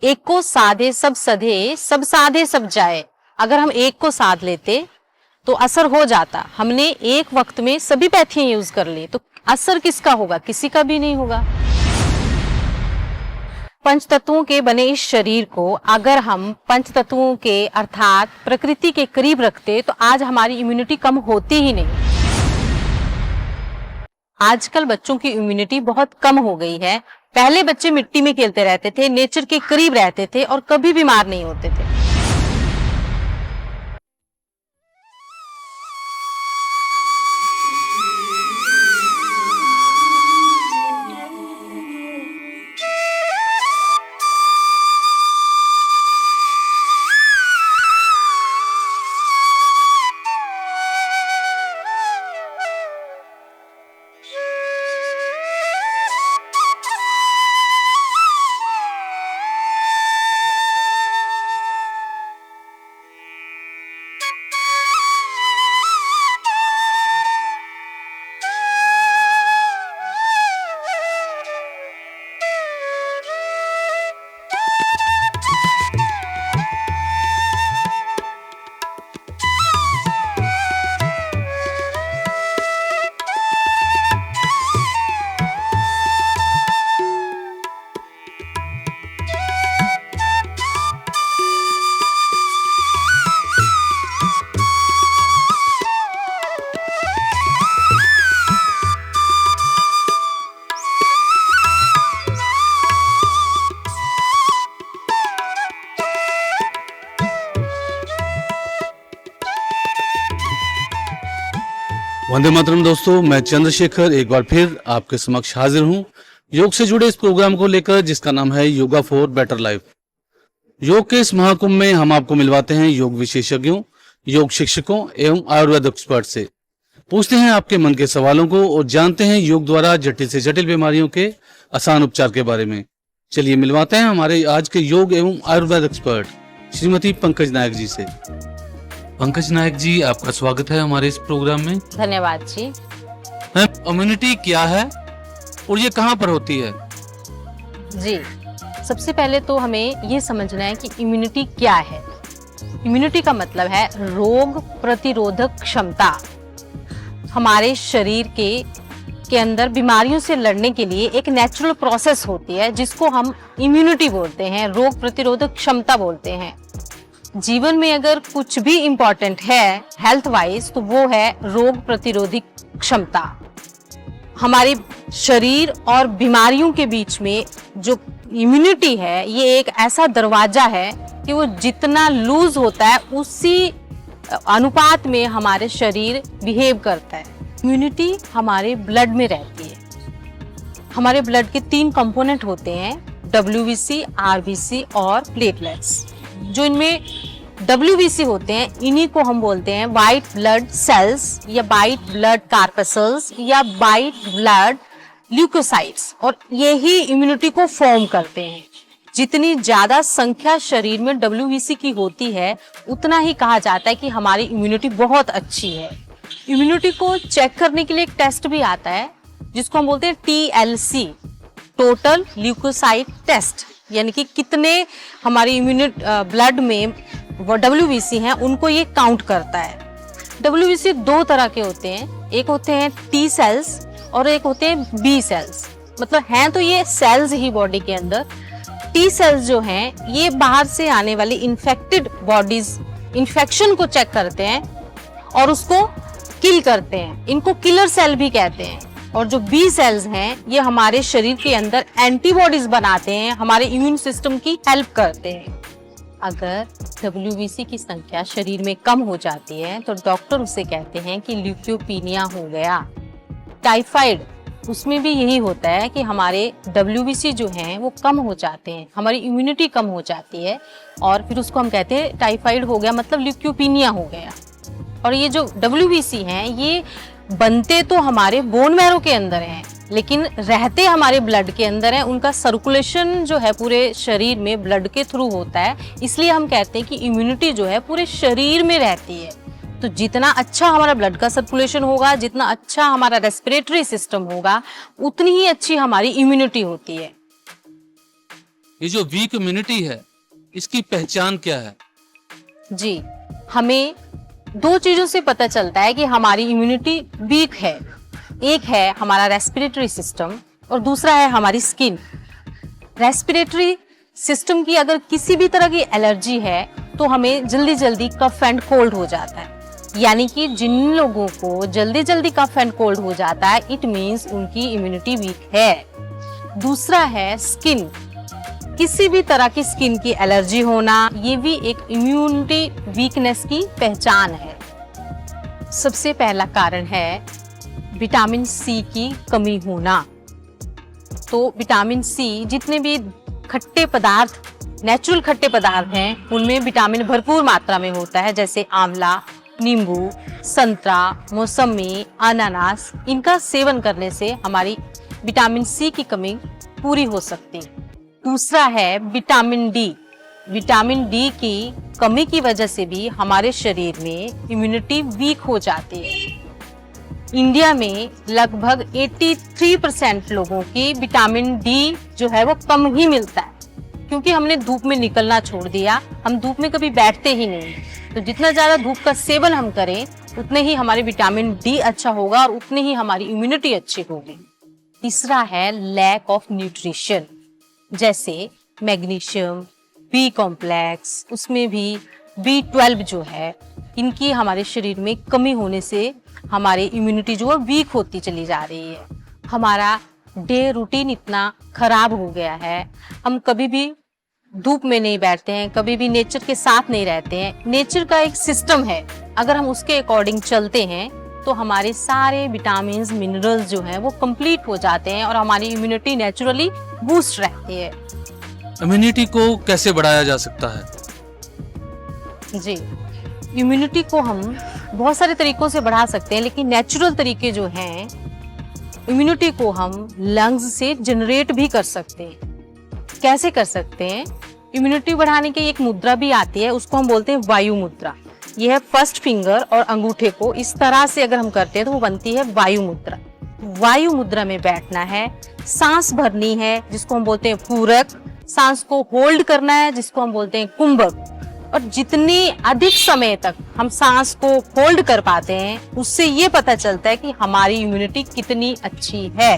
एक को साधे सब सधे, सब साधे सब जाए। अगर हम एक को साध लेते तो असर हो जाता। हमने एक वक्त में सभी पैथियां यूज कर ली तो असर किसका होगा? किसी का भी नहीं होगा। पंच तत्वों के बने इस शरीर को अगर हम पंच तत्वों के अर्थात प्रकृति के करीब रखते तो आज हमारी इम्यूनिटी कम होती ही नहीं। आजकल बच्चों की इम्यूनिटी बहुत कम हो गई है। पहले बच्चे मिट्टी में खेलते रहते थे, नेचर के करीब रहते थे और कभी बीमार नहीं होते थे। वंदे मातरम दोस्तों, मैं चंद्रशेखर एक बार फिर आपके समक्ष हाजिर हूं योग से जुड़े इस प्रोग्राम को लेकर जिसका नाम है योगा फॉर बेटर लाइफ। योग के इस महाकुंभ में हम आपको मिलवाते हैं योग विशेषज्ञों, योग शिक्षकों एवं आयुर्वेद एक्सपर्ट से। पूछते हैं आपके मन के सवालों को और जानते हैं योग द्वारा जटिल से जटिल बीमारियों के आसान उपचार के बारे में। चलिए मिलवाते हैं हमारे आज के योग एवं आयुर्वेद एक्सपर्ट श्रीमती पंकज नायक जी से। पंकज नायक जी, आपका स्वागत है हमारे इस प्रोग्राम में। धन्यवाद जी। इम्यूनिटी क्या है और ये कहाँ पर होती है? जी, सबसे पहले तो हमें ये समझना है कि इम्यूनिटी क्या है। इम्यूनिटी का मतलब है रोग प्रतिरोधक क्षमता। हमारे शरीर के अंदर बीमारियों से लड़ने के लिए एक नेचुरल प्रोसेस होती है जिसको हम इम्यूनिटी बोलते हैं, रोग प्रतिरोधक क्षमता बोलते हैं। जीवन में अगर कुछ भी इम्पोर्टेंट है हेल्थ वाइज तो वो है रोग प्रतिरोधक क्षमता। हमारे शरीर और बीमारियों के बीच में जो इम्यूनिटी है ये एक ऐसा दरवाजा है कि वो जितना लूज होता है उसी अनुपात में हमारे शरीर बिहेव करता है। इम्यूनिटी हमारे ब्लड में रहती है। हमारे ब्लड के 3 कंपोनेंट होते हैं, WBC, RBC और प्लेटलेट्स। जो इनमें WBC होते हैं इन्हीं को हम बोलते हैं वाइट ब्लड सेल्स या वाइट ब्लड कार्पसल्स या वाइट ब्लड ल्यूकोसाइट्स, और यही इम्यूनिटी को फॉर्म करते हैं। जितनी ज्यादा संख्या शरीर में WBC की होती है उतना ही कहा जाता है कि हमारी इम्यूनिटी बहुत अच्छी है। इम्यूनिटी को चेक करने के लिए एक टेस्ट भी आता है जिसको हम बोलते हैं TLC, टोटल ल्यूकोसाइट टेस्ट, यानी कि कितने हमारी इम्यूनिटी ब्लड में वो WBC हैं उनको ये काउंट करता है। WBC 2 तरह के होते हैं, एक होते हैं T सेल्स और एक होते हैं B सेल्स। मतलब हैं तो ये सेल्स ही बॉडी के अंदर। T सेल्स जो हैं ये बाहर से आने वाली इन्फेक्टेड बॉडीज, इन्फेक्शन को चेक करते हैं और उसको किल करते हैं। इनको किलर सेल भी कहते हैं। और जो B सेल्स हैं ये हमारे शरीर के अंदर एंटीबॉडीज बनाते हैं, हमारे इम्यून सिस्टम की हेल्प करते हैं। अगर WBC की संख्या शरीर में कम हो जाती है तो डॉक्टर उसे कहते हैं कि ल्यूकोपीनिया हो गया। टाइफाइड, उसमें भी यही होता है कि हमारे WBC जो हैं वो कम हो जाते हैं, हमारी इम्यूनिटी कम हो जाती है और फिर उसको हम कहते हैं टाइफाइड हो गया, मतलब ल्यूकोपीनिया हो गया। और ये जो WBC हैं ये बनते तो हमारे बोन मैरो के अंदर हैं लेकिन रहते हमारे ब्लड के अंदर हैं। उनका सर्कुलेशन जो है पूरे शरीर में ब्लड के थ्रू होता है, इसलिए हम कहते हैं कि इम्यूनिटी जो है पूरे शरीर में रहती है। तो जितना अच्छा हमारा ब्लड का सर्कुलेशन होगा, जितना अच्छा हमारा रेस्पिरेटरी सिस्टम होगा, उतनी ही अच्छी हमारी इम्यूनिटी होती है। ये जो वीक इम्यूनिटी है, इसकी पहचान क्या है? जी, हमें दो चीजों से पता चलता है कि हमारी इम्यूनिटी वीक है। एक है हमारा रेस्पिरेटरी सिस्टम और दूसरा है हमारी स्किन। रेस्पिरेटरी सिस्टम की अगर किसी भी तरह की एलर्जी है तो हमें जल्दी जल्दी कफ एंड कोल्ड हो जाता है। यानी कि जिन लोगों को जल्दी जल्दी कफ एंड कोल्ड हो जाता है, इट मीन्स उनकी इम्यूनिटी वीक है। दूसरा है स्किन। किसी भी तरह की स्किन की एलर्जी होना, ये भी एक इम्यूनिटी वीकनेस की पहचान है। सबसे पहला कारण है विटामिन सी की कमी होना। तो विटामिन सी, जितने भी खट्टे पदार्थ, नेचुरल खट्टे पदार्थ हैं, उनमें विटामिन भरपूर मात्रा में होता है, जैसे आंवला, नींबू, संतरा, मौसमी, अनानास। इनका सेवन करने से हमारी विटामिन सी की कमी पूरी हो सकती है। दूसरा है विटामिन डी। विटामिन डी की कमी की वजह से भी हमारे शरीर में इम्यूनिटी वीक हो जाती है। इंडिया में लगभग 83% लोगों की विटामिन डी जो है वो कम ही मिलता है, क्योंकि हमने धूप में निकलना छोड़ दिया। हम धूप में कभी बैठते ही नहीं, तो जितना ज्यादा धूप का सेवन हम करें उतने ही हमारे विटामिन डी अच्छा होगा और उतनी ही हमारी इम्यूनिटी अच्छी होगी। तीसरा है लैक ऑफ न्यूट्रिशन, जैसे मैग्नीशियम, बी कॉम्प्लेक्स, उसमें भी B12 जो है, इनकी हमारे शरीर में कमी होने से हमारी इम्यूनिटी जो है वीक होती चली जा रही है। हमारा डे रूटीन इतना खराब हो गया है, हम कभी भी धूप में नहीं बैठते हैं, कभी भी नेचर के साथ नहीं रहते हैं। नेचर का एक सिस्टम है, अगर हम उसके अकॉर्डिंग चलते हैं तो हमारे सारे विटामिन्स, मिनरल्स जो हैं वो कंप्लीट हो जाते हैं और हमारी इम्यूनिटी नेचुरली बूस्ट रहती है। इम्यूनिटी को कैसे बढ़ाया जा सकता है? जी, इम्यूनिटी को हम बहुत सारे तरीकों से बढ़ा सकते हैं, लेकिन नेचुरल तरीके जो हैं, इम्यूनिटी को हम लंग्स से जनरेट भी कर सकते हैं। कैसे कर सकते हैं? इम्यूनिटी बढ़ाने की एक मुद्रा भी आती है, उसको हम बोलते हैं वायु मुद्रा। यह है फर्स्ट फिंगर और अंगूठे को इस तरह से अगर हम करते हैं तो वो बनती है वायु मुद्रा। वायु मुद्रा में बैठना है, सांस भरनी है जिसको हम बोलते हैं पूरक, सांस को होल्ड करना है जिसको हम बोलते हैं कुंभक। और जितनी अधिक समय तक हम सांस को होल्ड कर पाते हैं, उससे ये पता चलता है कि हमारी इम्यूनिटी कितनी अच्छी है।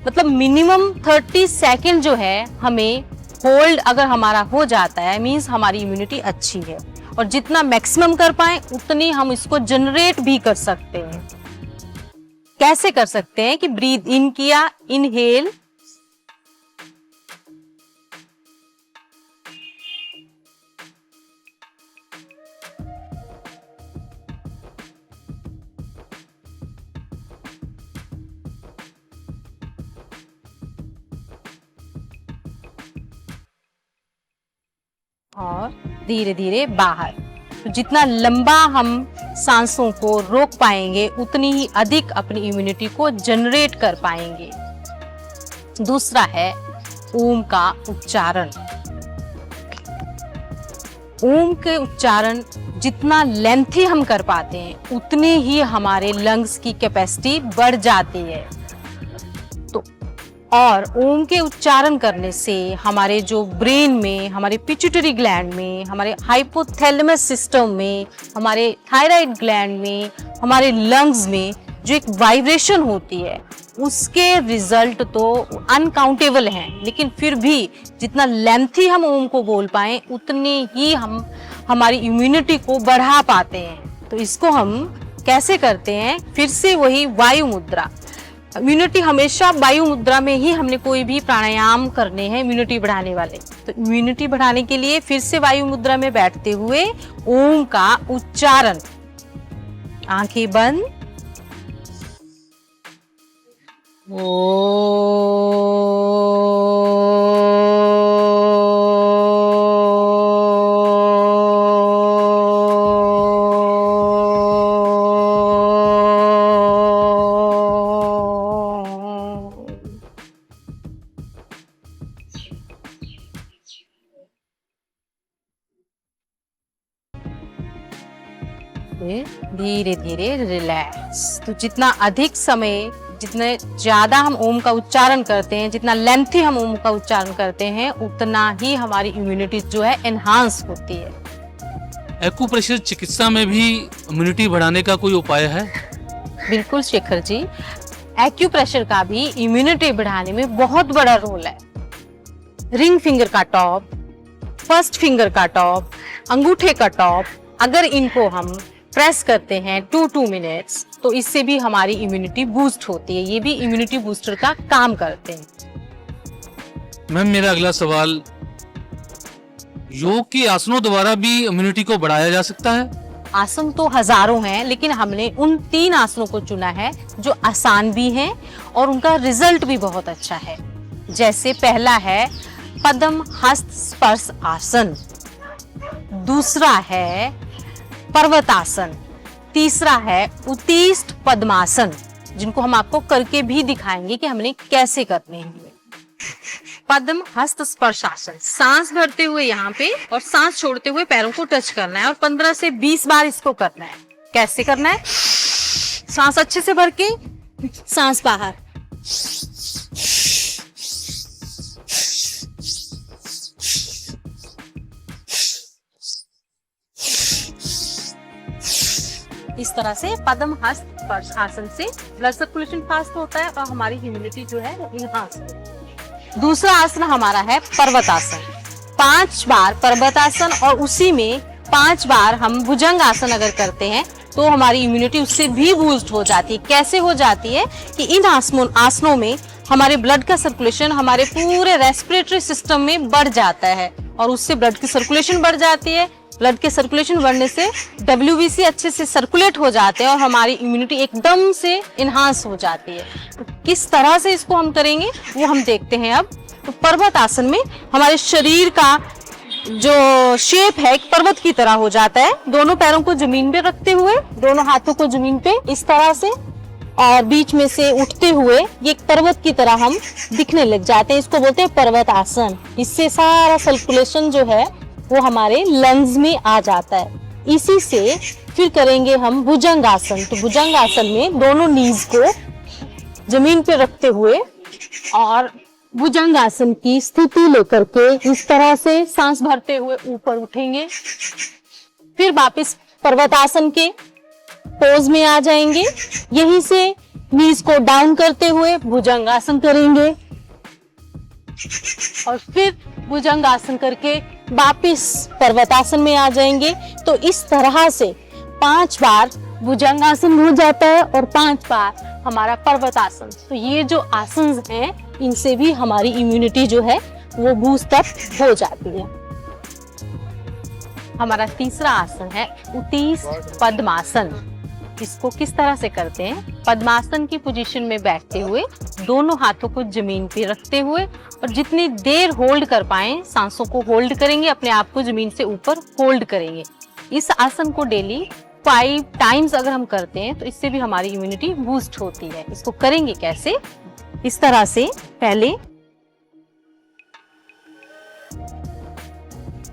मतलब मिनिमम 30 सेकेंड जो है हमें होल्ड अगर हमारा हो जाता है, मीन्स हमारी इम्यूनिटी अच्छी है। और जितना मैक्सिमम कर पाए उतनी हम इसको जनरेट भी कर सकते हैं। कैसे कर सकते हैं? कि ब्रीथ इन किया, इनहेल, और धीरे धीरे बाहर। तो जितना लंबा हम सांसों को रोक पाएंगे उतनी ही अधिक अपनी इम्यूनिटी को जनरेट कर पाएंगे। दूसरा है ओम का उच्चारण। ओम के उच्चारण जितना लेंथी हम कर पाते हैं उतनी ही हमारे लंग्स की कैपेसिटी बढ़ जाती है। तो और ओम के उच्चारण करने से हमारे जो ब्रेन में, हमारे पिट्यूटरी ग्लैंड में, हमारे हाइपोथैलेमस सिस्टम में, हमारे थायराइड ग्लैंड में, हमारे लंग्स में जो एक वाइब्रेशन होती है, उसके रिजल्ट तो अनकाउंटेबल हैं। लेकिन फिर भी जितना लेंथी हम ओम को बोल पाए उतनी ही हम हमारी इम्यूनिटी को बढ़ा पाते हैं। तो इसको हम कैसे करते हैं? फिर से वही वायु मुद्रा। इम्यूनिटी हमेशा वायु मुद्रा में ही हमने कोई भी प्राणायाम करने हैं इम्यूनिटी बढ़ाने वाले। तो इम्यूनिटी बढ़ाने के लिए फिर से वायु मुद्रा में बैठते हुए ओम का उच्चारण, आंखें बंद, धीरे धीरे रिलैक्स। तो जितना अधिक समय जितने ज्यादा हम ओम का उच्चारण करते हैं, जितना लेंथी हम ओम का उच्चारण करते हैं, उतना ही हमारी इम्यूनिटी जो है एनहांस होती है। एक्यूप्रेशर चिकित्सा में भी इम्यूनिटी बढ़ाने का कोई उपाय है? बिल्कुल शेखर जी, एक्यूप्रेशर का भी इम्यूनिटी बढ़ाने में बहुत बड़ा रोल है। रिंग फिंगर का टॉप, फर्स्ट फिंगर का टॉप, अंगूठे का टॉप, अगर इनको हम प्रेस करते हैं 2 मिनट्स, तो इससे भी हमारी इम्यूनिटी बूस्ट होती है। ये भी इम्यूनिटी बूस्टर का काम करते हैं। मैम, मेरा अगला सवाल, योग के आसनों द्वारा भी इम्यूनिटी को बढ़ाया जा सकता है? आसन तो हजारों हैं, लेकिन हमने उन 3 आसनों को चुना है जो आसान भी हैं और उनका रिजल्ट भी बहुत अच्छा है। जैसे पहला है पद्म हस्त स्पर्श आसन, दूसरा है पर्वतासन, तीसरा है उत्तिष्ठ पद्मासन, जिनको हम आपको करके भी दिखाएंगे कि हमने कैसे करने हैं। पद्म हस्त स्पर्शासन, सांस भरते हुए यहाँ पे और सांस छोड़ते हुए पैरों को टच करना है और 15 से 20 बार इसको करना है। कैसे करना है? सांस अच्छे से भर के, सांस बाहर, इस तरह से पद्म हस्त स्पर्शासन से ब्लड सर्कुलेशन फास्ट होता है और हमारी इम्यूनिटी जो है वो इनहांस होती है। दूसरा आसन हमारा है पर्वतासन। 5 बार पर्वतासन और उसी में 5 बार हम भुजंग आसन अगर करते हैं तो हमारी इम्यूनिटी उससे भी बूस्ट हो जाती है। कैसे हो जाती है कि इन आसनों में हमारे ब्लड का सर्कुलेशन हमारे पूरे रेस्पिरेटरी सिस्टम में बढ़ जाता है और उससे ब्लड की सर्कुलेशन बढ़ जाती है। ब्लड के सर्कुलेशन बढ़ने से WBC अच्छे से सर्कुलेट हो जाते हैं और हमारी इम्यूनिटी एकदम से इनहांस हो जाती है। तो किस तरह से इसको हम करेंगे वो हम देखते हैं अब। तो पर्वत आसन में हमारे शरीर का जो शेप है एक पर्वत की तरह हो जाता है। दोनों पैरों को जमीन पे रखते हुए, दोनों हाथों को जमीन पे इस तरह से और बीच में से उठते हुए ये एक पर्वत की तरह हम दिखने लग जाते हैं। इसको बोलते हैं पर्वत आसन। इससे सारा सर्कुलेशन जो है वो हमारे लंग्स में आ जाता है। इसी से फिर करेंगे हम भुजंग आसन। तो भुजंग आसन में दोनों नीज को जमीन पे रखते हुए और भुजंग आसन की स्थिति लेकर के इस तरह से सांस भरते हुए ऊपर उठेंगे। फिर वापस पर्वतासन के पोज में आ जाएंगे। यहीं से नीज को डाउन करते हुए भुजंग आसन करेंगे और फिर भुजंग आसन करके वापिस पर्वतासन में आ जाएंगे। तो इस तरह से 5 बार भुजंग आसन हो जाता है और 5 बार हमारा पर्वतासन। तो ये जो आसन हैं इनसे भी हमारी इम्यूनिटी जो है वो बूस्ट अप हो जाती है। हमारा तीसरा आसन है उत्तिष्ठ पद्मासन। इसको किस तरह से करते हैं? पद्मासन की पोजीशन में बैठते हुए दोनों हाथों को जमीन पे रखते हुए और जितनी देर होल्ड कर पाए सांसों को होल्ड करेंगे, अपने आप को जमीन से ऊपर होल्ड करेंगे। इस आसन को डेली 5 टाइम्स अगर हम करते हैं तो इससे भी हमारी इम्यूनिटी बूस्ट होती है। इसको करेंगे कैसे? इस तरह से पहले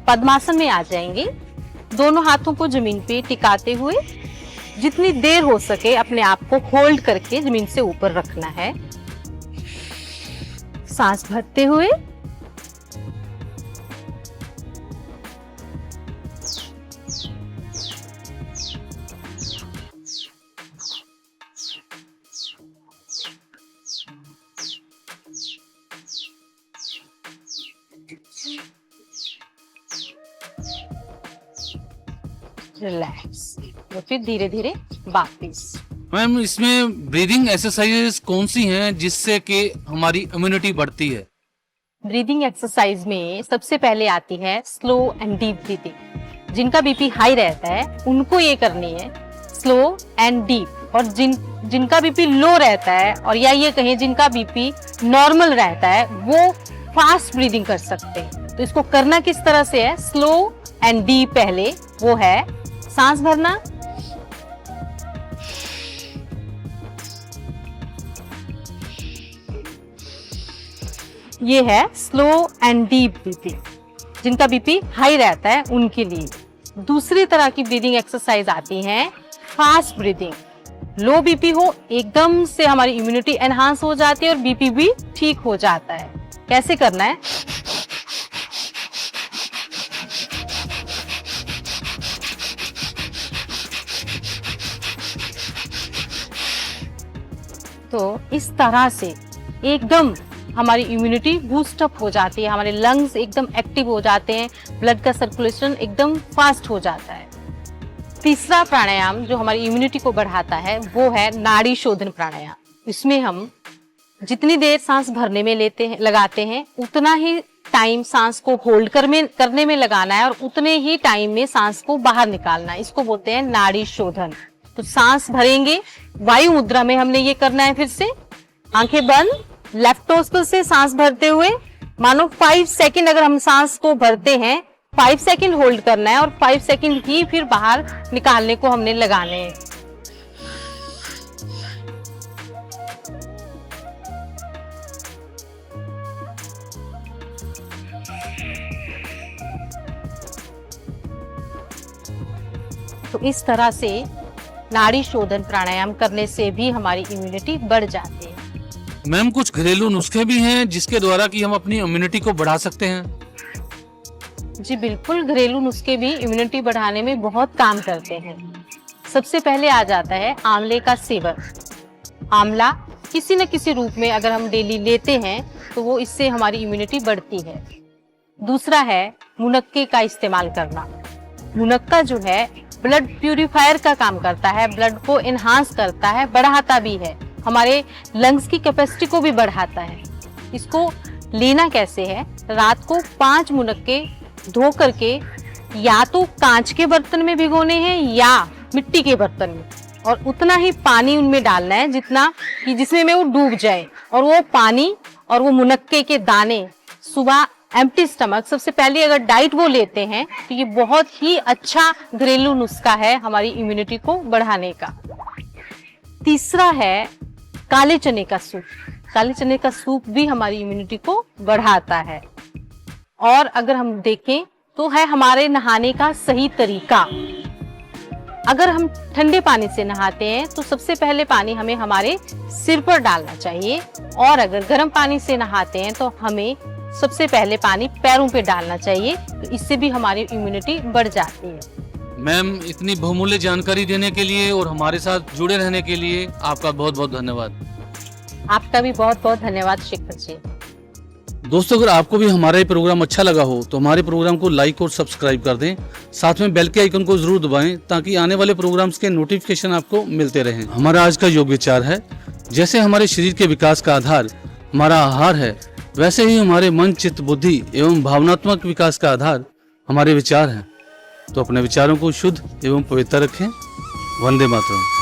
पद्मासन में आ जाएंगे, दोनों हाथों को जमीन पे टिकाते हुए जितनी देर हो सके अपने आप को होल्ड करके जमीन से ऊपर रखना है। सांस भरते हुए रिलैक्स और फिर धीरे धीरे वापिस। मैम, इसमें ब्रीदिंग एक्सरसाइजेस कौन सी हैं जिससे कि हमारी इम्यूनिटी बढ़ती है? ब्रीदिंग एक्सरसाइज में सबसे पहले आती है स्लो एंड डीप ब्रीदिंग। जिनका बीपी हाई रहता है उनको ये करनी है स्लो एंड डीप, और जिनका बीपी लो रहता है और या ये कहें जिनका बीपी नॉर्मल रहता है वो फास्ट ब्रीदिंग कर सकते हैं। तो इसको करना किस तरह से है? स्लो एंड डीप पहले वो है सांस भरना, ये है स्लो एंड डीप ब्रीदिंग। जिनका बीपी हाई रहता है उनके लिए। दूसरी तरह की ब्रीदिंग एक्सरसाइज आती है फास्ट ब्रीदिंग। लो बीपी हो, एकदम से हमारी इम्यूनिटी एनहांस हो जाती है और बीपी भी ठीक हो जाता है। कैसे करना है? तो इस तरह से एकदम हमारी इम्यूनिटी बूस्ट अप हो जाती है, हमारे लंग्स एकदम एक्टिव हो जाते हैं, ब्लड का सर्कुलेशन एकदम फास्ट हो जाता है। तीसरा प्राणायाम जो हमारी इम्यूनिटी को बढ़ाता है वो है नाड़ी शोधन प्राणायाम। इसमें हम जितनी देर सांस भरने में लगाते हैं उतना ही टाइम सांस को होल्ड करने में लगाना है और उतने ही टाइम में सांस को बाहर निकालना है। इसको बोलते हैं नाड़ी शोधन। तो सांस भरेंगे, वायु मुद्रा में हमने ये करना है। फिर से आंखें बंद, लेफ्ट नोस्ट्रिल से सांस भरते हुए मानो 5 सेकंड अगर हम सांस को भरते हैं 5 सेकंड होल्ड करना है और 5 सेकंड ही फिर बाहर निकालने को हमने लगाने हैं। तो इस तरह से नाड़ी शोधन प्राणायाम करने से भी हमारी इम्यूनिटी बढ़ जाती है। मैम, कुछ घरेलू नुस्खे भी हैं जिसके द्वारा कि हम अपनी इम्यूनिटी को बढ़ा सकते हैं? जी बिल्कुल, घरेलू नुस्खे भी इम्यूनिटी बढ़ाने में बहुत काम करते हैं। सबसे पहले आ जाता है आंवले का सेवन। आंवला किसी न किसी रूप में अगर हम डेली लेते हैं तो वो इससे हमारी इम्यूनिटी बढ़ती है। दूसरा है मुनक्के का इस्तेमाल करना। मुनक्का जो है ब्लड प्यूरिफायर का काम करता है, ब्लड को एनहांस करता है, बढ़ाता भी है, हमारे लंग्स की कैपेसिटी को भी बढ़ाता है। इसको लेना कैसे है? रात को 5 मुनक्के धो करके या तो कांच के बर्तन में भिगोने हैं या मिट्टी के बर्तन में, और उतना ही पानी उनमें डालना है जितना कि जिसमें में वो डूब जाए। और वो पानी और वो मुनक्के के दाने सुबह एम्प्टी स्टमक, सबसे पहले अगर डाइट वो लेते हैं तो ये बहुत ही अच्छा घरेलू नुस्खा है हमारी इम्यूनिटी को बढ़ाने का। तीसरा है काले चने का सूप। काले चने का सूप भी हमारी इम्यूनिटी को बढ़ाता है। और अगर हम देखें तो है हमारे नहाने का सही तरीका। अगर हम ठंडे पानी से नहाते हैं तो सबसे पहले पानी हमें हमारे सिर पर डालना चाहिए, और अगर गर्म पानी से नहाते हैं तो हमें सबसे पहले पानी पैरों पे डालना चाहिए। तो इससे भी हमारी इम्यूनिटी बढ़ जाती है। मैम, इतनी बहुमूल्य जानकारी देने के लिए और हमारे साथ जुड़े रहने के लिए आपका बहुत बहुत धन्यवाद। आपका भी बहुत बहुत धन्यवाद शेखर जी। दोस्तों, अगर आपको भी हमारा ये प्रोग्राम अच्छा लगा हो तो हमारे प्रोग्राम को लाइक और सब्सक्राइब कर दें, साथ में बेल के आइकन को जरूर दबाएं ताकि आने वाले प्रोग्राम्स के नोटिफिकेशन आपको मिलते रहें। हमारा आज का योग विचार है, जैसे हमारे शरीर के विकास का आधार हमारा आहार है, वैसे ही हमारे मन, चित्त, बुद्धि एवं भावनात्मक विकास का आधार हमारे विचार हैं। तो अपने विचारों को शुद्ध एवं पवित्र रखें। वंदे मातरम।